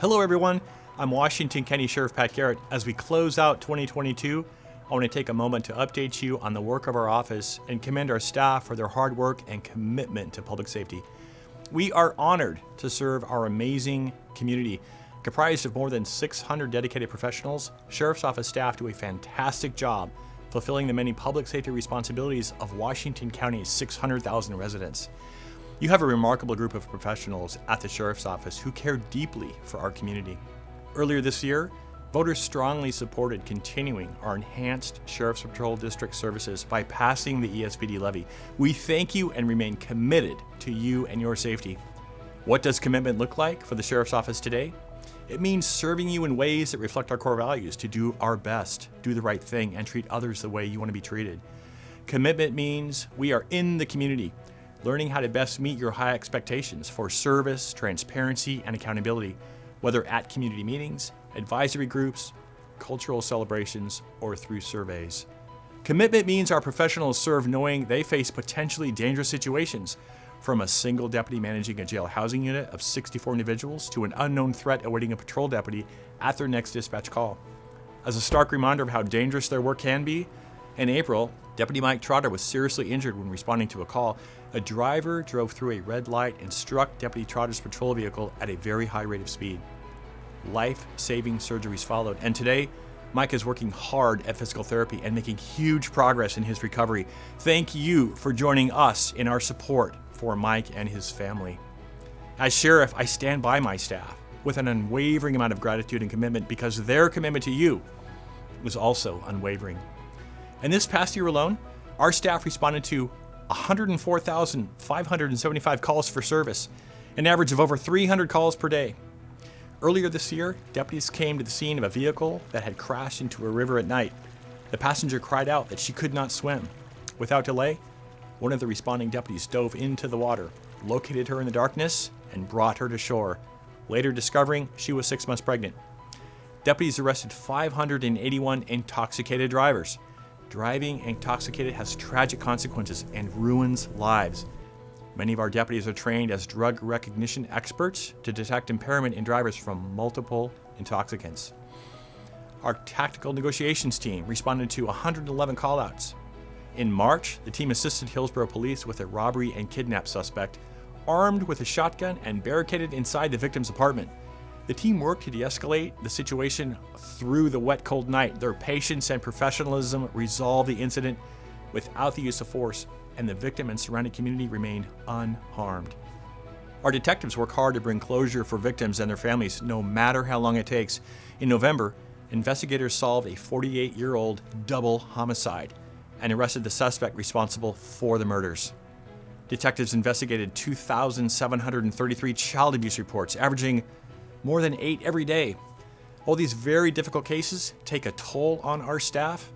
Hello everyone, I'm Washington County Sheriff Pat Garrett. As we close out 2022, I want to take a moment to update you on the work of our office and commend our staff for their hard work and commitment to public safety. We are honored to serve our amazing community. Comprised of more than 600 dedicated professionals, Sheriff's Office staff do a fantastic job fulfilling the many public safety responsibilities of Washington County's 600,000 residents. You have a remarkable group of professionals at the Sheriff's Office who care deeply for our community. Earlier this year, voters strongly supported continuing our enhanced Sheriff's Patrol District services by passing the ESPD levy. We thank you and remain committed to you and your safety. What does commitment look like for the Sheriff's Office today? It means serving you in ways that reflect our core values to do our best, do the right thing, and treat others the way you want to be treated. Commitment means we are in the community, learning how to best meet your high expectations for service, transparency, and accountability, whether at community meetings, advisory groups, cultural celebrations, or through surveys. Commitment means our professionals serve knowing they face potentially dangerous situations, from a single deputy managing a jail housing unit of 64 individuals to an unknown threat awaiting a patrol deputy at their next dispatch call. As a stark reminder of how dangerous their work can be, in April, Deputy Mike Trotter was seriously injured when responding to a call. A driver drove through a red light and struck Deputy Trotter's patrol vehicle at a very high rate of speed. Life-saving surgeries followed, and today, Mike is working hard at physical therapy and making huge progress in his recovery. Thank you for joining us in our support for Mike and his family. As sheriff, I stand by my staff with an unwavering amount of gratitude and commitment because their commitment to you was also unwavering. And this past year alone, our staff responded to 104,575 calls for service, an average of over 300 calls per day. Earlier this year, deputies came to the scene of a vehicle that had crashed into a river at night. The passenger cried out that she could not swim. Without delay, one of the responding deputies dove into the water, located her in the darkness, and brought her to shore, later discovering she was 6 months pregnant. Deputies arrested 581 intoxicated drivers. Driving intoxicated has tragic consequences and ruins lives. Many of our deputies are trained as drug recognition experts to detect impairment in drivers from multiple intoxicants. Our tactical negotiations team responded to 111 callouts. In March, the team assisted Hillsborough police with a robbery and kidnap suspect, armed with a shotgun and barricaded inside the victim's apartment. The team worked to de-escalate the situation through the wet, cold night. Their patience and professionalism resolved the incident without the use of force, and the victim and surrounding community remained unharmed. Our detectives work hard to bring closure for victims and their families, no matter how long it takes. In November, investigators solved a 48-year-old double homicide and arrested the suspect responsible for the murders. Detectives investigated 2,733 child abuse reports, averaging more than 8 every day. While these very difficult cases take a toll on our staff,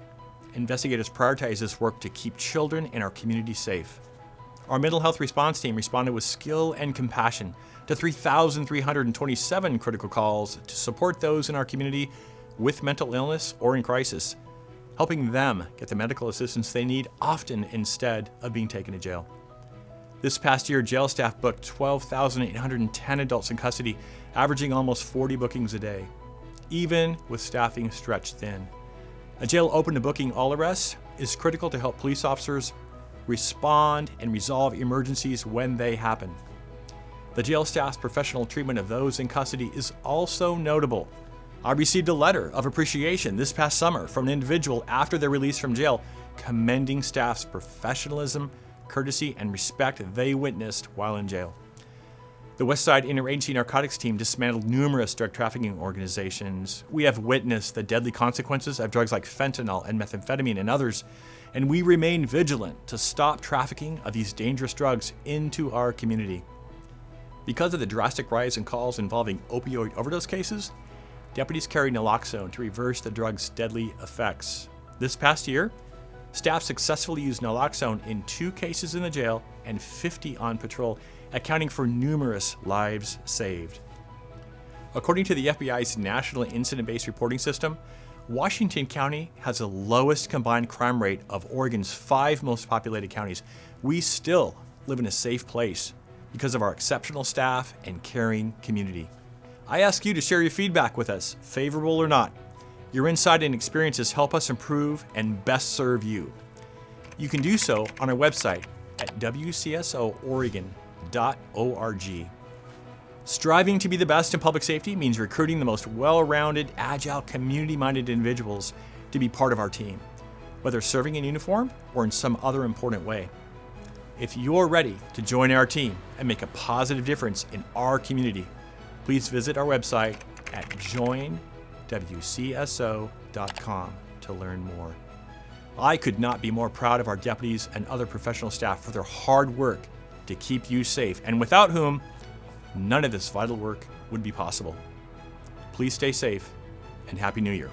investigators prioritize this work to keep children in our community safe. Our mental health response team responded with skill and compassion to 3,327 critical calls to support those in our community with mental illness or in crisis, helping them get the medical assistance they need, often instead of being taken to jail. This past year, jail staff booked 12,810 adults in custody, averaging almost 40 bookings a day, even with staffing stretched thin. A jail open to booking all arrests is critical to help police officers respond and resolve emergencies when they happen. The jail staff's professional treatment of those in custody is also notable. I received a letter of appreciation this past summer from an individual after their release from jail, commending staff's professionalism, courtesy, and respect they witnessed while in jail. The Westside Interagency Narcotics Team dismantled numerous drug trafficking organizations. We have witnessed the deadly consequences of drugs like fentanyl and methamphetamine and others, and we remain vigilant to stop trafficking of these dangerous drugs into our community. Because of the drastic rise in calls involving opioid overdose cases, deputies carry naloxone to reverse the drug's deadly effects. This past year, staff successfully used naloxone in 2 cases in the jail and 50 on patrol, accounting for numerous lives saved. According to the FBI's National Incident-Based Reporting System, Washington County has the lowest combined crime rate of Oregon's 5 most populated counties. We still live in a safe place because of our exceptional staff and caring community. I ask you to share your feedback with us, favorable or not. Your insight and experiences help us improve and best serve you. You can do so on our website at wcsooregon.org. Striving to be the best in public safety means recruiting the most well-rounded, agile, community-minded individuals to be part of our team, whether serving in uniform or in some other important way. If you're ready to join our team and make a positive difference in our community, please visit our website at joinwcso.com to learn more. I could not be more proud of our deputies and other professional staff for their hard work to keep you safe, and without whom none of this vital work would be possible. Please stay safe and Happy New Year.